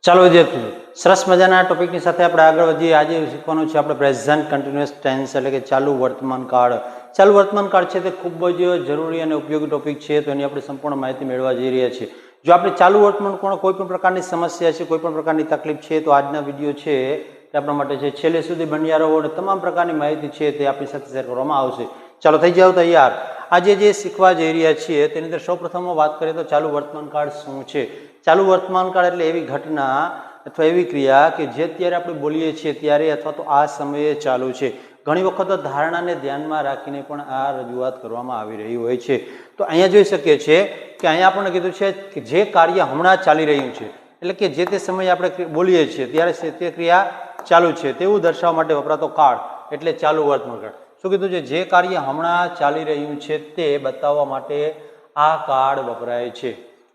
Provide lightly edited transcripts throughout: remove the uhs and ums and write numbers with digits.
ચાલો વિદ્યાર્થીઓ, સરસ મજાના ટોપિકની સાથે આપણે આગળ વધીએ. આજે શીખવાનું છે આપણે પ્રેઝન્ટ કન્ટિન્યુઅસ ટેન્સ એટલે કે ચાલુ વર્તમાન કાળ. ચાલુ વર્તમાન કાળ છે તે ખૂબ જ જરૂરી અને ઉપયોગી ટોપિક છે, તો એની આપણે સંપૂર્ણ માહિતી મેળવવા જઈ રહ્યા છીએ. જો આપણે ચાલુ વર્તમાન કાળ કોઈ પણ પ્રકારની સમસ્યા છે, કોઈ પણ પ્રકારની તકલીફ છે, તો આજના વિડીયો છે તે આપણા માટે છે. છેલ્લે સુધી બન્યા રહો અને તમામ પ્રકારની માહિતી છે તે આપણી સાથે શેર કરવામાં આવશે. ચાલો થઈ જાઓ તૈયાર. આજે જે શીખવા જઈ રહ્યા છીએ તેની અંદર સૌપ્રથમ વાત કરીએ તો ચાલુ વર્તમાન કાળ શું છે. ચાલુ વર્તમાન કાળ એટલે એવી ઘટના અથવા એવી ક્રિયા કે જે અત્યારે આપણે બોલીએ છીએ ત્યારે અથવા તો આ સમયે ચાલુ છે. ઘણી વખત ધારણાને ધ્યાનમાં રાખીને પણ આ રજૂઆત કરવામાં આવી રહી હોય છે. તો અહીંયા જોઈ શકીએ છીએ કે અહીંયા આપણને કીધું છે કે જે કાર્ય હમણાં ચાલી રહ્યું છે, એટલે કે જે તે સમયે આપણે બોલીએ છીએ ત્યારે તે ક્રિયા ચાલુ છે તેવું દર્શાવવા માટે વપરાતો કાળ એટલે ચાલુ વર્તમાન કાળ. શું કીધું છે? જે કાર્ય હમણાં ચાલી રહ્યું છે તે બતાવવા માટે આ કાળ વપરાય છે.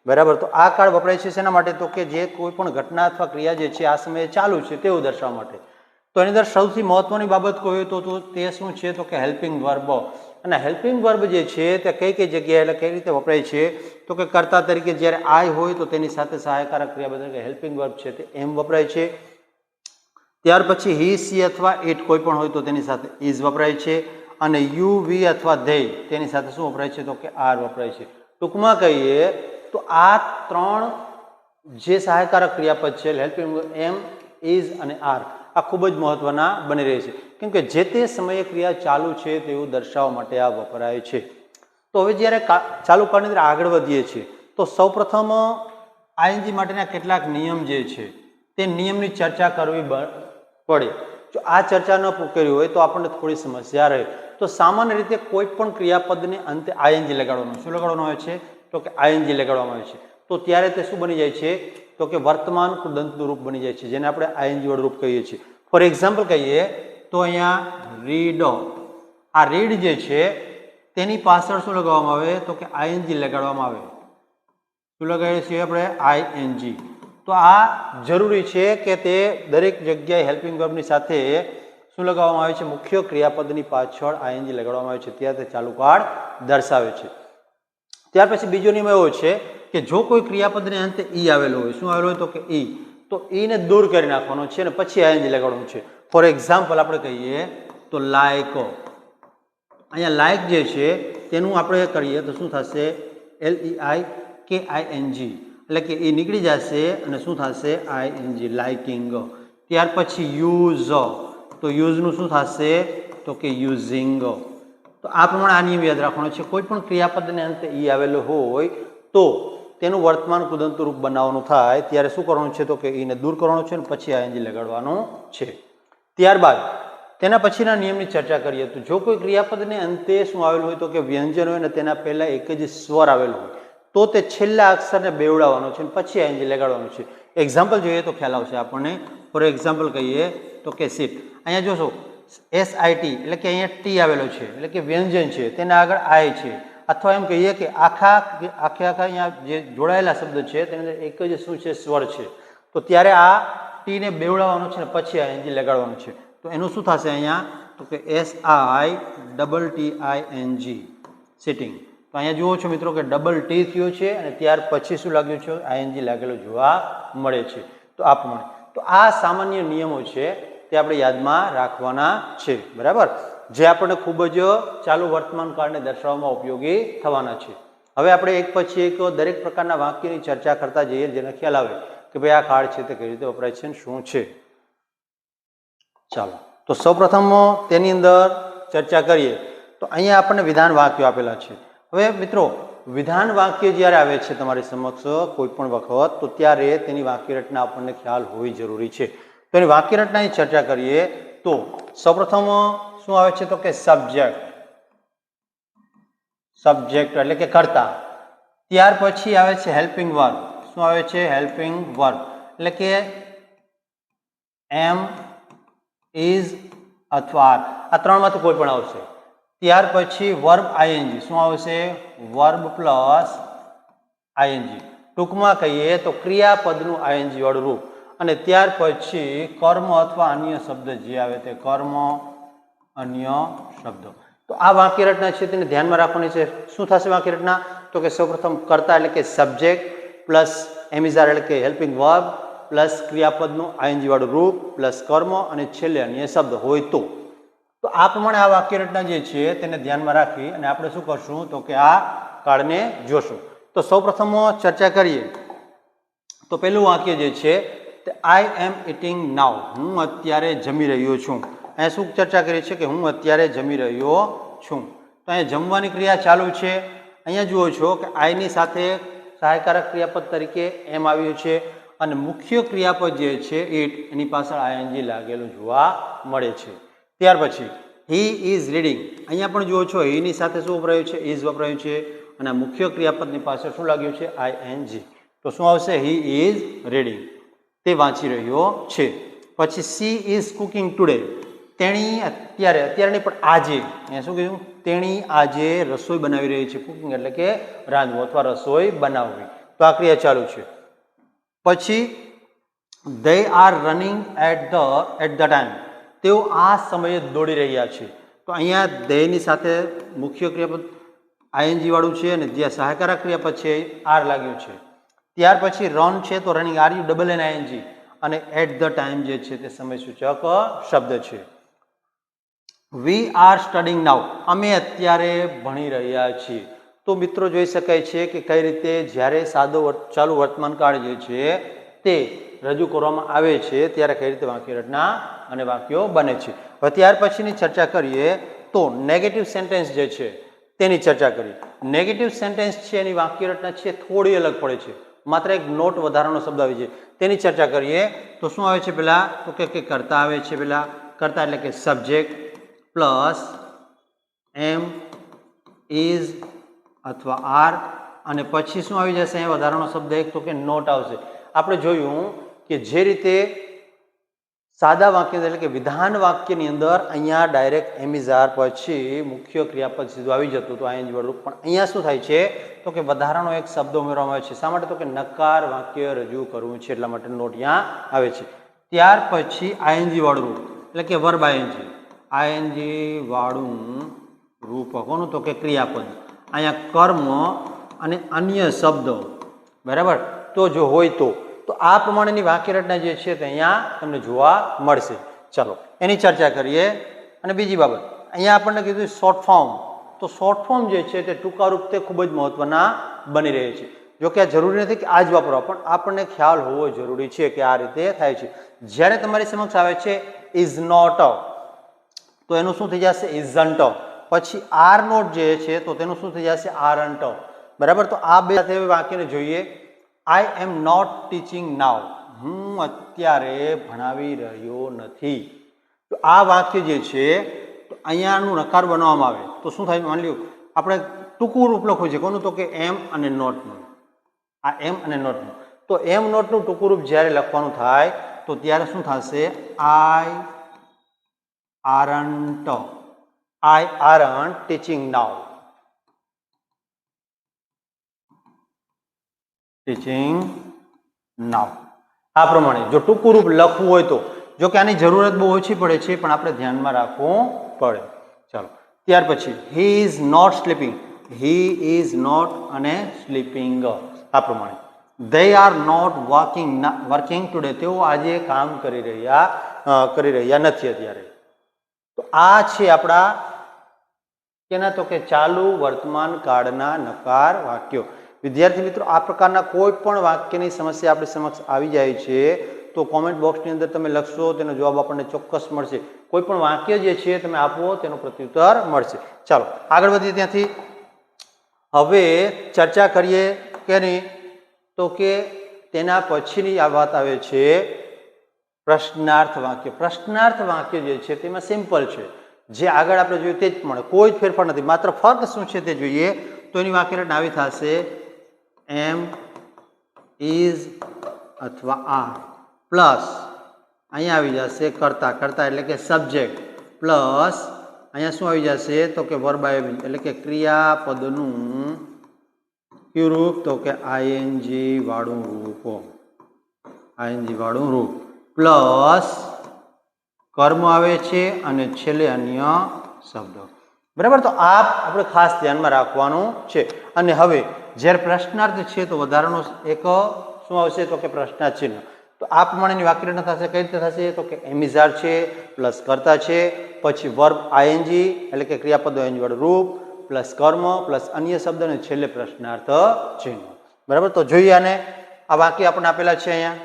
બરાબર. તો આ કાળ વપરાય છે શેના માટે? તો કે જે કોઈ પણ ઘટના અથવા ક્રિયા જે છે આ સમયે ચાલુ છે તેવું દર્શાવવા માટે. તો એની અંદર સૌથી મહત્વની બાબત કહીએ તો તે શું છે? તો કે હેલ્પિંગ વર્બ. અને હેલ્પિંગ વર્બ જે છે તે કઈ કઈ જગ્યાએ એટલે કઈ રીતે વપરાય છે? તો કે કર્તા તરીકે જ્યારે આઈ હોય તો તેની સાથે સહાયકારક ક્રિયા તરીકે હેલ્પિંગ વર્બ છે તે એમ વપરાય છે. ત્યાર પછી હી, સી અથવા ઇટ કોઈ પણ હોય તો તેની સાથે ઇઝ વપરાય છે. અને યુ, વી અથવા ધે તેની સાથે શું વપરાય છે? તો કે આર વપરાય છે. ટૂંકમાં કહીએ તો આ ત્રણ જે સહાયકારક ક્રિયાપદ છે હેલ્પિંગ એમ, ઇઝ અને આર આ ખૂબ જ મહત્વના બની રહે છે, કેમ કે જે તે સમયે ક્રિયા ચાલુ છે તેવું દર્શાવવા માટે આ વપરાય છે. તો હવે જ્યારે ચાલુ કાળની અંદર આગળ વધીએ છીએ તો સૌપ્રથમ આઈએનજી માટેના કેટલાક નિયમ જે છે તે નિયમની ચર્ચા કરવી પડે. જો આ ચર્ચા ન કરી હોય તો આપણને થોડી સમસ્યા રહે. તો સામાન્ય રીતે કોઈ પણ ક્રિયાપદને અંતે આઈએનજી લગાડવાનું. શું લગાડવાનું આવે છે? તો કે આઈએનજી લગાડવામાં આવે છે. તો ત્યારે તે શું બની જાય છે? તો કે વર્તમાન કૃદંતનું રૂપ બની જાય છે, જેને આપણે આઈએનજી વાળું રૂપ કહીએ છીએ. ફોર એક્ઝામ્પલ કહીએ તો અહીંયા રીડ, આ રીડ જે છે તેની પાછળ શું લગાવવામાં આવે? તો કે આઈએનજી લગાડવામાં આવે. શું લગાવીએ છીએ આપણે? આઈએનજી. તો આ જરૂરી છે કે તે દરેક જગ્યાએ હેલ્પિંગ વર્બની સાથે શું લગાવવામાં આવે છે? મુખ્ય ક્રિયાપદની પાછળ આઈએનજી લગાડવામાં આવે છે, ત્યારે તે ચાલુ કાળ દર્શાવે છે. ત્યાર પછી બીજો નિયમ એવો છે કે જો કોઈ ક્રિયાપદને અંતે ઈ આવેલો હોય, શું આવેલો હોય? તો કે ઈ, તો ઈને દૂર કરી નાખવાનો છે અને પછી આઈએનજી લગાડવાનું છે. ફોર એક્ઝામ્પલ આપણે કહીએ તો લાયક. અહીંયા લાયક જે છે તેનું આપણે કરીએ તો શું થશે? LEIKING, એટલે કે એ નીકળી જશે અને શું થશે? ING, liking. ત્યાર પછી યુઝ, તો યુઝનું શું થશે? તો કે યુઝિંગ. તો આ પ્રમાણે આ નિયમ યાદ રાખવાનો છે. કોઈ પણ ક્રિયાપદને અંતે ઈ આવેલો હોય તો તેનું વર્તમાન કૃદંત રૂપ બનાવવાનું થાય ત્યારે શું કરવાનું છે? તો કે ઈને દૂર કરવાનું છે અને પછી આઈએનજી લગાડવાનું છે. ત્યારબાદ તેના પછીના નિયમની ચર્ચા કરીએ તો જો કોઈ ક્રિયાપદને અંતે શું આવેલું હોય? તો કે વ્યંજન હોય અને તેના પહેલા એક જ સ્વર આવેલો હોય તો તે છેલ્લા અક્ષરને બેવડાવવાનો છે અને પછી આઈએનજી લગાડવાનું છે. એક્ઝામ્પલ જોઈએ તો ખ્યાલ આવશે આપણને. ફોર એક્ઝામ્પલ કહીએ તો કે સીટ. અહીંયા જોશો SIT એટલે કે અહીંયા ટી આવેલો છે એટલે કે વ્યંજન છે, તેના આગળ આઈ છે. અથવા એમ કહીએ કે આખા અહીંયા જે જોડાયેલા શબ્દ છે તેની અંદર એક જ શું છે? સ્વર છે. તો ત્યારે આ ટીને બેવડાવવાનો છે ને પછી આઈએનજી લગાડવાનું છે. તો એનું શું થશે અહીંયા? તો કે SITTING, સિટિંગ. તો અહીંયા જુઓ છો મિત્રો કે ડબલ ટી થયો છે અને ત્યાર પછી શું લાગ્યું છે? આઈએનજી લાગેલો જોવા મળે છે. તો આ પ્રમાણે તો આ સામાન્ય નિયમો છે તે આપણે યાદમાં રાખવાના છે. બરાબર, જે આપણને ખૂબ જ ચાલુ વર્તમાન કાળને દર્શાવવામાં ઉપયોગી થવાના છે. હવે આપણે એક પછી એક દરેક પ્રકારના વાક્યની ચર્ચા કરતા જઈએ જેને ખ્યાલ આવે કે ભાઈ આ કાળ છે તે કઈ રીતે વપરાય છે, શું છે. ચાલો, તો સૌપ્રથમ તેની અંદર ચર્ચા કરીએ તો અહીંયા આપણને વિધાન વાક્યો આપેલા છે. હવે મિત્રો, વિધાન વાક્ય જ્યારે આવે છે તમારી સમક્ષ કોઈ પણ વખત તો ત્યારે તેની વાક્ય રચના આપણને ખ્યાલ હોવી જરૂરી છે. તો એની વાક્ય રચનાની ચર્ચા કરીએ તો સૌપ્રથમ શું આવે છે? તો કે સબ્જેક્ટ. સબ્જેક્ટ એટલે કે કર્તા. ત્યાર પછી આવે છે હેલ્પિંગ વર્બ. શું આવે છે? હેલ્પિંગ વર્બ એટલે કે એમ, ઇઝ અથવા આર, આ ત્રણમાંથી કોઈ પણ આવશે. ત્યાર પછી વર્બ આઈએનજી. શું આવશે? Verb plus ING. ટૂંકમાં કહીએ તો ક્રિયાપદનું આઈએનજી વાળું રૂપ. અને ત્યાર પછી કર્મ અથવા અન્ય શબ્દ જે આવે તે કર્મ, અન્ય શબ્દો. તો આ વાક્ય રચના છે તેને ધ્યાનમાં રાખવાની છે. શું થશે વાક્ય રચના? તો કે સૌપ્રથમ કર્તા એટલે કે સબ્જેક્ટ પ્લસ એમિઝાર એટલે કે હેલ્પિંગ વર્બ પ્લસ ક્રિયાપદનું આઈએનજી વાળું રૂપ પ્લસ કર્મ અને છેલ્લે અન્ય શબ્દ હોય તો આ પ્રમાણે આ વાક્ય રચના જે છે તેને ધ્યાનમાં રાખી અને આપણે શું કરશું તો કે આ કાળને જોશું. તો સૌપ્રથમ ચર્ચા કરીએ તો પહેલું વાક્ય જે છે તે આઈ એમ ઇટિંગ નાઉ, હું અત્યારે જમી રહ્યો છું. અહીંયા શું ચર્ચા કરી છે કે હું અત્યારે જમી રહ્યો છું. તો અહીંયા જમવાની ક્રિયા ચાલુ છે. અહીંયા જુઓ છો કે આઈની સાથે સહાયકારક ક્રિયાપદ તરીકે એમ આવ્યું છે અને મુખ્ય ક્રિયાપદ જે છે ઇટ એની પાછળ આઈએનજી લાગેલું જોવા મળે છે. ત્યાર પછી હી ઇઝ રીડિંગ, અહીંયા પણ જુઓ છો હીની સાથે શું વપરાયું છે, ઇઝ વપરાયું છે અને મુખ્ય ક્રિયાપદની પાછળ શું લાગ્યું છે, આઈએનજી. તો શું આવશે, હી ઇઝ રીડિંગ, તે વાંચી રહ્યો છે. પછી સી ઇઝ કુકિંગ ટુડે, તેણી અત્યારે, અત્યારે નહીં પણ આજે, અહીંયા શું કીધું, તેણી આજે રસોઈ બનાવી રહી છે. કુકિંગ એટલે કે રાંધવું અથવા રસોઈ બનાવવી. તો આ ક્રિયા ચાલુ છે. પછી they are running at the time, તેઓ આ સમયે દોડી રહ્યા છે. તો અહીંયા ધેયની સાથે મુખ્ય ક્રિયાપદ આઈએનજી વાળું છે અને જ્યાં સહાયકારક ક્રિયાપદ છે આર લાગ્યું છે. ત્યાર પછી રન છે તો running R U double N I N G અને એટ ધ ટાઈમ જે છે તે સમય સૂચક શબ્દ છે. વી આર સ્ટડિંગ નાઉ, અમે અત્યારે ભણી રહ્યા છીએ. તો મિત્રો જોઈ શકાય છે કે કઈ રીતે જ્યારે સાદો ચાલુ વર્તમાન કાળ જે છે તે રજૂ કરવામાં આવે છે ત્યારે કઈ રીતે વાક્ય રચના અને વાક્યો બને છે. હવે ત્યાર પછીની ચર્ચા કરીએ તો નેગેટિવ સેન્ટેન્સ જે છે તેની ચર્ચા કરીએ. નેગેટિવ સેન્ટેન્સ છે એની વાક્ય રચના છે થોડી અલગ પડે છે, માત્ર એક નોટ વધારાનો શબ્દ આવે છે. તેની ચર્ચા કરીએ તો શું આવે છે પેલા, તો કે કરતા આવે છે. પેલા કરતા એટલે કે સબ્જેક્ટ પ્લસ એમ ઇઝ અથવા આર અને પછી શું આવી જશે અહીંયા વધારાનો શબ્દ એક, તો કે નોટ આવશે. આપણે જોયું કે જે રીતે સાદા વાક્ય એટલે કે વિધાન વાક્યની અંદર અહીંયા ડાયરેક્ટ એમ ઇઝ આર પછી મુખ્ય ક્રિયાપદ સીધું આવી જતું હતું આઈએનજી વાળું, પણ અહીંયા શું થાય છે તો કે વધારાનો એક શબ્દ ઉમેરવામાં આવે છે. શા માટે, તો કે નકાર વાક્ય રજૂ કરવું છે એટલા માટે નોટ અહીંયા આવે છે. ત્યાર પછી આઈએનજી વાળું રૂપ એટલે કે વર્બ આઈએનજી, આઈએનજી વાળું રૂપ કોનું, તો કે ક્રિયાપદ. અહીંયા કર્મ અને અન્ય શબ્દો, બરાબર, તો જો હોય તો આ પ્રમાણેની વાક્ય રચના જે છે તે અહીંયા તમને જોવા મળશે. ચાલો એની ચર્ચા કરીએ. અને બીજી બાબત અહીંયા આપણને કીધું શોર્ટ ફોર્મ, તો શોર્ટ ફોર્મ જે છે તે ટૂંકા રૂપ તે ખૂબ જ મહત્વના બની રહે છે. જો કે આ જરૂરી નથી કે આ જ વાપરવા, પણ આપણને ખ્યાલ હોવો જરૂરી છે કે આ રીતે થાય છે. જ્યારે તમારી સમક્ષ આવે છે ઇઝ નોટ, તો એનું શું થઈ જશે, ઇઝન્ટ. પછી આર નોટ જે છે તો તેનું શું થઈ જશે, આરન્ટ. બરાબર, તો આ બે સાથે વાક્યને જોઈએ. આઈ એમ નોટ ટીચિંગ નાઉ, હું અત્યારે ભણાવી રહ્યો નથી. તો આ વાક્ય જે છે તો અહીંયાનું નકાર બનાવવામાં આવે તો શું થાય, માની લ્યો આપણે ટૂંકું રૂપ લખવું છે કોનું, તો કે એમ અને નોટનું. આ એમ અને નોટનું, તો એમ નોટનું ટૂંકું રૂપ જ્યારે લખવાનું થાય તો ત્યારે શું થશે, આઈ આરન્ટ ટીચિંગ નાઉ, ટીચિંગ નાઉ. આ પ્રમાણે જો ટૂંકું રૂપ લખવું હોય તો, જો કે આની જરૂરત બહુ ઓછી પડે છે પણ આપણે ધ્યાનમાં રાખવું પડે. ચાલો ત્યાર પછી he is not sleeping, he is not અને સ્લીપિંગ. આ પ્રમાણે they are not working today, તેઓ આજે કામ કરી રહ્યા નથી અત્યારે. તો આ છે આપણા કેના, તો કે ચાલુ વર્તમાન કાળના નકાર વાક્યો. વિદ્યાર્થી મિત્રો, આ પ્રકારના કોઈ પણ વાક્યની સમસ્યા આપણી સમક્ષ આવી જાય છે તો કોમેન્ટ બોક્સની અંદર તમે લખશો, તેનો જવાબ આપણને ચોક્કસ મળશે. કોઈ પણ વાક્ય જે છે તમે આપો તેનો પ્રત્યુત્તર મળશે. ચાલો આગળ વધીએ ત્યાંથી. હવે ચર્ચા કરીએ કે નહીં, તો કે તેના પછીની આ વાત આવે છે પ્રશ્નાર્થ વાક્ય. પ્રશ્નાર્થ વાક્ય જે છે તેમાં સિમ્પલ છે, જે આગળ આપણે જોયું તે જ પ્રમાણે કોઈ જ ફેરફાર નથી, માત્ર ફર્ક શું છે તે જોઈએ. તો એની વાક્ય રચના આવી થશે, એમ ઇઝ અથવા આર પ્લસ અહીંયા આવી જશે કરતા, કરતા એટલે કે સબ્જેક્ટ પ્લસ અહીંયા શું આવી જશે, તો કે વર્બ એટલે કે ક્રિયાપદનું કયું રૂપ, તો કે આઈએનજી વાળું રૂપ, આઈએનજી વાળું રૂપ પ્લસ કર્મ આવે છે અને છેલ્લે અન્ય શબ્દો. બરાબર, તો આ આપણે ખાસ ધ્યાનમાં રાખવાનું છે. અને હવે જ્યારે પ્રશ્નાર્થ છે તો વધારાનો એક શું આવશે, તો કે પ્રશ્નાર્થ ચિહ્ન. તો આ પ્રમાણેની વાક્ય રચના થશે. કઈ રીતે થશે? તો કે એમ ઇઝ આર છે પ્લસ કર્તા છે, પછી વર્બ આઈએનજી એટલે કે ક્રિયાપદ આઈએનજી વાળું રૂપ પ્લસ કર્મ પ્લસ અન્ય શબ્દ અને છેલ્લે પ્રશ્નાર્થ ચિહ્ન. બરાબર. તો જોઈએ આને. આ વાક્ય આપણને આપેલા છે અહીંયા.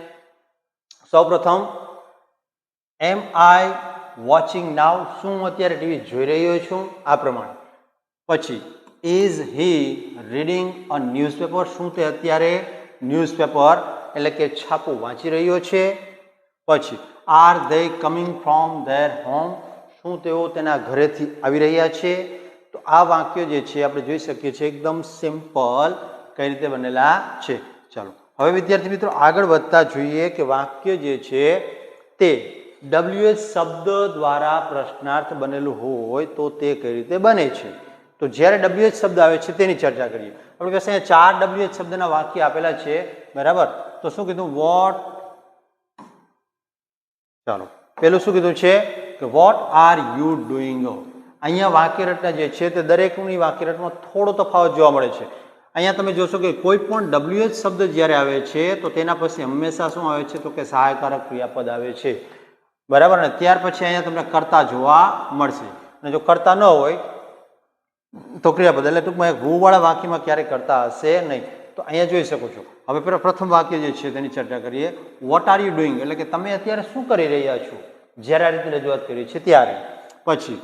સૌપ્રથમ એમ આઈ વોચિંગ નાવ, શું હું અત્યારે ટીવી જોઈ રહ્યો છું? આ પ્રમાણે. પછી is he reading a newspaper, શું તે અત્યારે ન્યૂઝપેપર એટલે કે છાપું વાંચી રહ્યો છે? પછી R they coming from there home, શું તેઓ તેના ઘરેથી આવી રહ્યા છે? તો આ વાક્યો જે છે આપણે જોઈ શકીએ છીએ એકદમ સિમ્પલ કઈ રીતે બનેલા છે. ચાલો હવે વિદ્યાર્થી મિત્રો આગળ વધતા જોઈએ કે વાક્ય જે છે તે WH શબ્દ દ્વારા પ્રશ્નાર્થ બનેલું હોય તો તે કઈ રીતે બને છે. તો જ્યારે WH શબ્દ આવે છે તેની ચર્ચા કરીએ. આપણી પાસે અહીંયા 4 WH શબ્દના વાક્ય આપેલા છે. બરાબર. તો શું કીધું? વોટ, ચાલો પેલું શું કીધું છે કે વોટ આર યુ ડુઈંગ. અહીંયા વાક્ય રચના જે છે તે દરેકની વાક્ય રચનામાં થોડો તફાવત જોવા મળે છે. અહીંયા તમે જોશો કે કોઈ પણ WH શબ્દ જ્યારે આવે છે તો તેના પછી હંમેશા શું આવે છે? તો કે સહાયકારક ક્રિયાપદ આવે છે. બરાબર ને? ત્યાર પછી અહીંયા તમને કર્તા જોવા મળશે, અને જો કર્તા ન હોય તો ક્રિયાપદ, એટલે ટૂંકમાં હું વાળા વાક્યમાં ક્યારેય કરતા હશે નહીં. તો અહીંયા જોઈ શકો છો. હવે પેલા પ્રથમ વાક્ય જે છે તેની ચર્ચા કરીએ. વોટ આર યુ ડુઈંગ એટલે કે તમે અત્યારે શું કરી રહ્યા છો જ્યારે આ રીતે રજૂઆત કરી છે ત્યારે. પછી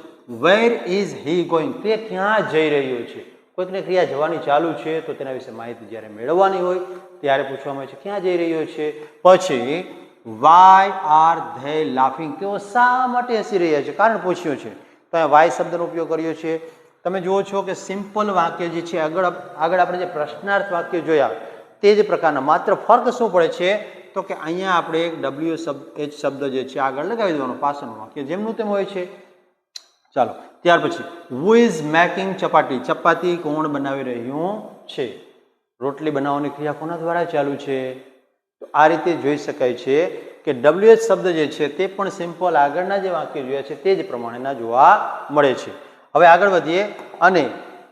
વેર ઇઝ હી ગોઈંગ, તે ક્યાં જઈ રહ્યો છે? કોઈકને ક્રિયા જવાની ચાલુ છે તો તેના વિશે માહિતી જ્યારે મેળવવાની હોય ત્યારે પૂછવામાં આવે છે ક્યાં જઈ રહ્યો છે. પછી વાય આર ધે લાફિંગ, તેઓ શા માટે હસી રહ્યા છે? કારણ પૂછ્યું છે તો અહીંયા વાય શબ્દનો ઉપયોગ કર્યો છે. તમે જુઓ છો કે સિમ્પલ વાક્ય જે છે આગળ આપણે જે પ્રશ્નાર્થ વાક્ય જોયા તે જ પ્રકારના, માત્ર ફરક શું પડે છે તો કે અહીંયા આપણે એક WH શબ્દ જે છે આગળ લગાવી દેવાનો, પાછળનું વાક્ય જેમનું તેમ હોય છે. ચાલો ત્યાર પછી હુ ઇઝ મેકિંગ ચપાટી, ચપાતી કોણ બનાવી રહ્યું છે? રોટલી બનાવવાની ક્રિયા કોના દ્વારા ચાલુ છે? તો આ રીતે જોઈ શકાય છે કે WH શબ્દ જે છે તે પણ સિમ્પલ આગળના જે વાક્ય જોયા છે તે જ પ્રમાણેના જોવા મળે છે. હવે આગળ વધીએ અને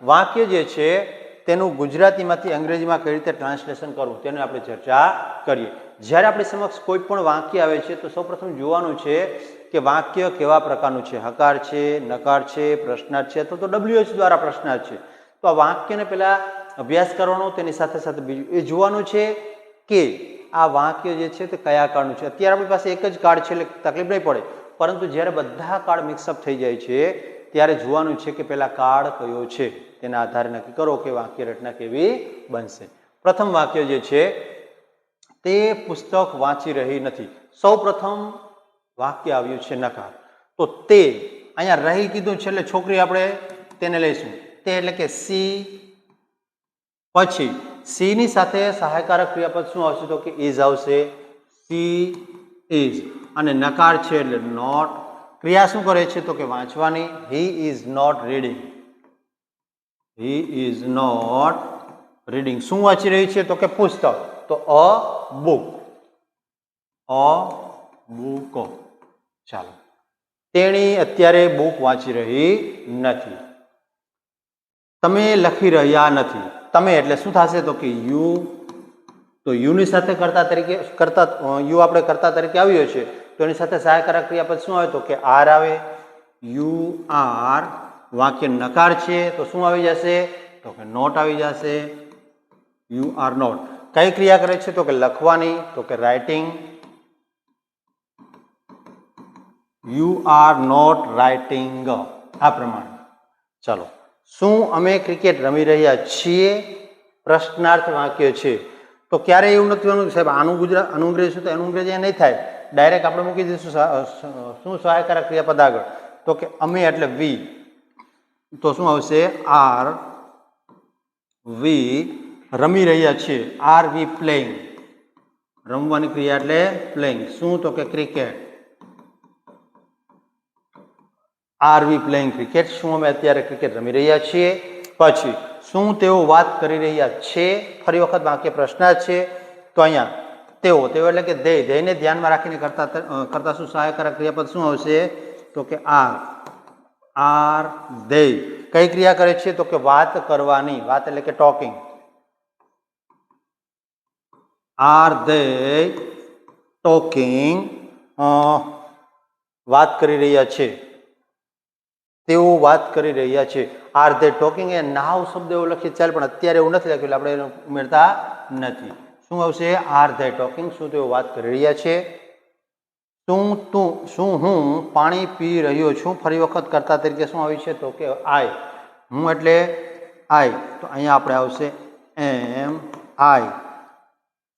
વાક્ય જે છે તેનું ગુજરાતીમાંથી અંગ્રેજીમાં કઈ રીતે ટ્રાન્સલેશન કરવું તેની આપણે ચર્ચા કરીએ. જ્યારે આપણી સમક્ષ કોઈ પણ વાક્ય આવે છે તો સૌપ્રથમ જોવાનું છે કે વાક્ય કેવા પ્રકારનું છે, હકાર છે, નકાર છે, પ્રશ્નાર્થ છે અથવા તો WH દ્વારા પ્રશ્નાર્થ છે. તો આ વાક્યને પહેલા અભ્યાસ કરવાનો, તેની સાથે સાથે બીજું એ જોવાનું છે કે આ વાક્ય જે છે તે કયા કાળનું છે. અત્યારે આપણી પાસે એક જ કાળ છે એટલે તકલીફ નહીં પડે, પરંતુ જ્યારે બધા કાળ મિક્સઅપ થઈ જાય છે ત્યારે જોવાનું છે કે પેલા કાળ કયો છે, તેના આધારે નક્કી કરો કે વાક્ય રચના કેવી બનશે. પ્રથમ વાક્ય જે છે તે પુસ્તક વાંચી રહી નથી. સૌ પ્રથમ વાક્ય આવ્યું છે નકાર. તો તે અહીંયા રહી કીધું છે એટલે છોકરી આપણે તેને લઈશું તે એટલે કે સી. પછી સી ની સાથે સહાયકારક ક્રિયાપદ શું આવશે તો કે ઇઝ આવશે. She is. અને નકાર છે એટલે નોટ. ક્રિયા શું કરે છે તો કે વાંચવાની. He is not reading. He is not reading. શું વાંચી રહી છે તો કે પુસ્તક. તો અ બુક. અ બુક. ચાલો તેણી અત્યારે બુક વાંચી રહી નથી. તમે લખી રહ્યા નથી. તમે એટલે શું થશે તો કે યુ. તો યુ ની સાથે કર્તા તરીકે યુ આપણે કર્તા તરીકે આવ્યો છે તો એની સાથે સહાયકારક ક્રિયાપદ શું આવે તો કે આર આવે. You are. વાક્ય નકાર છે તો શું આવી જશે તો કે નોટ આવી જશે. You are not. કઈ ક્રિયા કરે છે તો કે લખવાની, તો કે writing. You are not writing. આ પ્રમાણે. ચાલો શું અમે ક્રિકેટ રમી રહ્યા છીએ? પ્રશ્નાર્થ વાક્ય છે. તો ક્યારેય એવું નથી હોવાનું સાહેબ આનું અંગ્રેજી તો એનું અંગ્રેજી નહીં થાય. ડાયરેક્ટ આપણે મૂકી દઈશું શું સહાયકારક ક્રિયાપદ આગળ તો કે અમે એટલે વી. તો શું આવશે આર વી રમી રહ્યા છીએ. આર વી પ્લેઇંગ. રમવાની ક્રિયા એટલે પ્લેઇંગ. શું તો કે ક્રિકેટ. આર વી પ્લેઇંગ ક્રિકેટ. શું અમે અત્યારે ક્રિકેટ રમી રહ્યા છીએ. પછી શું તેઓ વાત કરી રહ્યા છે? ફરી વખત વાક્ય પ્રશ્નાર્થ છે તો અહીંયા તેઓ એટલે કે ધ્યેયને ધ્યાનમાં રાખીને કરતા શું સહાયકારક ક્રિયાપદ શું આવશે તો કે આર. આર ધ્યેય. કઈ ક્રિયા કરે છે તો કે વાત કરવાની. વાત એટલે કે ટોકિંગ. આર ધ્યેય ટોકિંગ વાત કરી રહ્યા છે, તેઓ વાત કરી રહ્યા છે. આર ધે ટોકિંગ એ નાવ શબ્દ એવો લખીએ ચાલે, પણ અત્યારે એવું નથી લખ્યું એટલે આપણે એને ઉમેરતા નથી. શું આવશે? R they talking. શું તેઓ વાત કરી રહ્યા છે? શું હું પાણી પી રહ્યો છું? ફરી વખત કરતા તરીકે શું આવ્યું છે? તો કે આઈ. હું એટલે આઈ, તો અહીંયા આપણે આવશે એમ આઈ.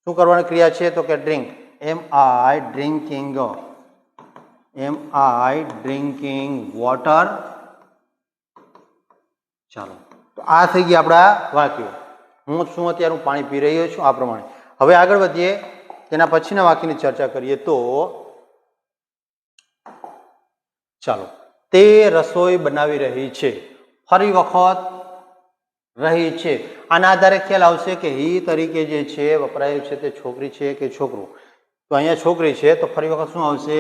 શું કરવાની ક્રિયા છે? તો કે ડ્રિંક. એમ આઈ ડ્રિંકિંગ. એમ આઈ ડ્રિંકિંગ વોટર? ચાલો, તો આ થઈ ગયા આપણા વાક્યો. હું શું અત્યારે હું પાણી પી રહ્યો છું, આ પ્રમાણે. હવે આગળ વધીએ, તેના પછીના વાક્યની ચર્ચા કરીએ તો ચાલો, તે રસોઈ બનાવી રહી છે. ફરી વખત રહી છે. આના આધારે ખ્યાલ આવશે કે હી તરીકે જે છે વપરાયું છે તે છોકરી છે કે છોકરો. તો અહીંયા છોકરી છે, તો ફરી વખત શું આવશે?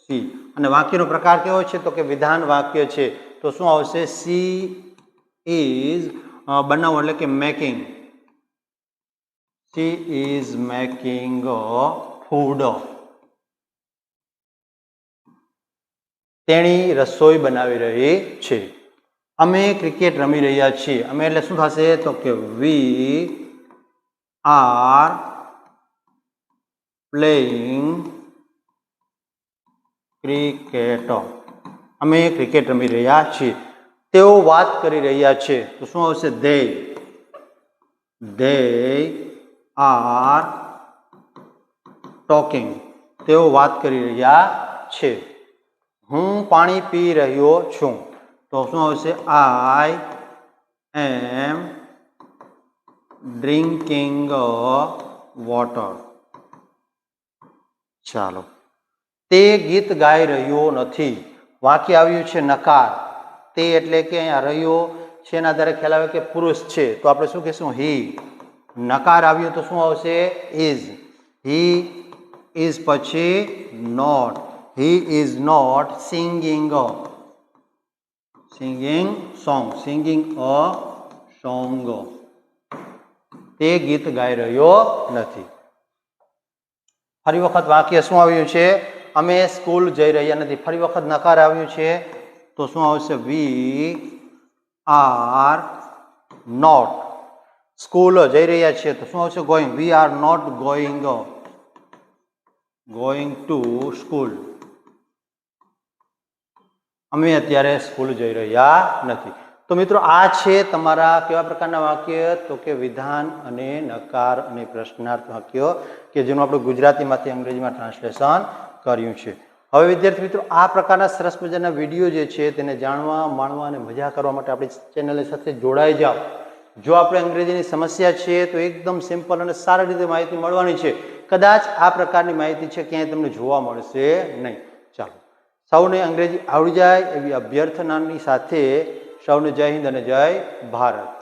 સી. અને વાક્યનો પ્રકાર કેવો છે? તો કે વિધાન વાક્ય છે. તો શું આવશે? સી ઇઝ બનાવવું એટલે કે making. She is making food. તેણી રસોઈ બનાવી રહી છે. અમે ક્રિકેટ રમી રહ્યા છીએ. અમે એટલે શું થશે? તો કે વી આર પ્લેઇંગ ક્રિકેટ. અમે ક્રિકેટ રમી રહ્યા છીએ. તેઓ વાત કરી રહ્યા છે. તો શું આવશે? ધે. They are talking. તેઓ વાત કરી રહ્યા છે. હું પાણી પી રહ્યો છું. તો શું આવશે? આઈ એમ ડ્રિંકિંગ વોટર. ચાલો, તે ગીત ગાઈ રહ્યો નથી. વાક્ય આવ્યું છે નકાર. તે એટલે કે અહીંયા રહ્યો છે એના આધારે ખ્યાલ આવે કે પુરુષ છે, તો આપણે શું કહીશું? હી. નકાર આવ્યું તો શું આવશે? ઇઝ. હી ઇઝ પછી not. He is not singing. Singing song. Singing a song. તે ગીત ગાઈ રહ્યો નથી. ફરી વખત વાક્ય શું આવ્યું છે? અમે સ્કૂલ જઈ રહ્યા નથી. ફરી વખત નકાર આવ્યું છે, તો શું આવશે? વી આર નોટ સ્કૂલ જઈ રહ્યા છીએ. તો શું આવશે? Going. We are not going to school. અમે અત્યારે સ્કૂલ જઈ રહ્યા નથી. તો મિત્રો, આ છે તમારા કેવા પ્રકારના વાક્ય? તો કે વિધાન અને નકાર અને પ્રશ્નાર્થ વાક્યો કે જેનું આપણે ગુજરાતીમાંથી અંગ્રેજીમાં ટ્રાન્સલેશન કર્યું છે. હવે વિદ્યાર્થી મિત્રો, આ પ્રકારના સરસ મજાના વિડીયો જે છે તેને જાણવા, માણવા અને મજા કરવા માટે આપણી ચેનલની સાથે જોડાઈ જાઓ. જો આપણે અંગ્રેજીની સમસ્યા છે તો એકદમ સિમ્પલ અને સારી રીતે માહિતી મળવાની છે. કદાચ આ પ્રકારની માહિતી છે ક્યાંય તમને જોવા મળશે નહીં. ચાલો, સૌને અંગ્રેજી આવડી જાય એવી અભ્યર્થનાની સાથે સૌને જય હિન્દ અને જય ભારત.